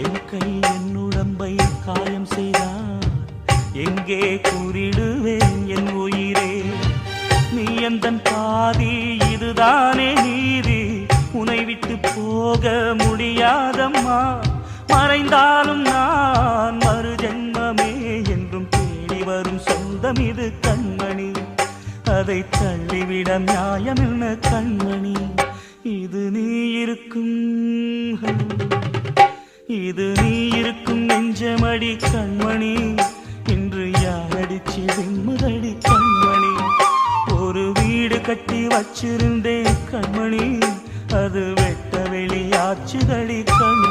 என் கை என் உடம்பை காயம் செய்தார், எங்கே கூறிடுவேன் என் உயிரே? நீ எந்தன் பாதி, இதுதானே நீதி. உன்னை விட்டு போக முடியாதம்மா. மறைந்தாலும் நான் மறு ஜென்மமே என்றும் தேடி வரும் சொந்தம் இது கண்மணி. அதை தள்ளிவிட நியாயம் என்ன கண்மணி? இது நீ இருக்கும், இது நீ இருக்கும் நெஞ்சமடி கண்மணி. இன்று யாரடிச்சு விம்முதடி கண்மணி? ஒரு வீடு கட்டி வச்சிருந்தேன் கண்மணி, அது வெட்ட வெளியாச்சுதடி கண்மணி.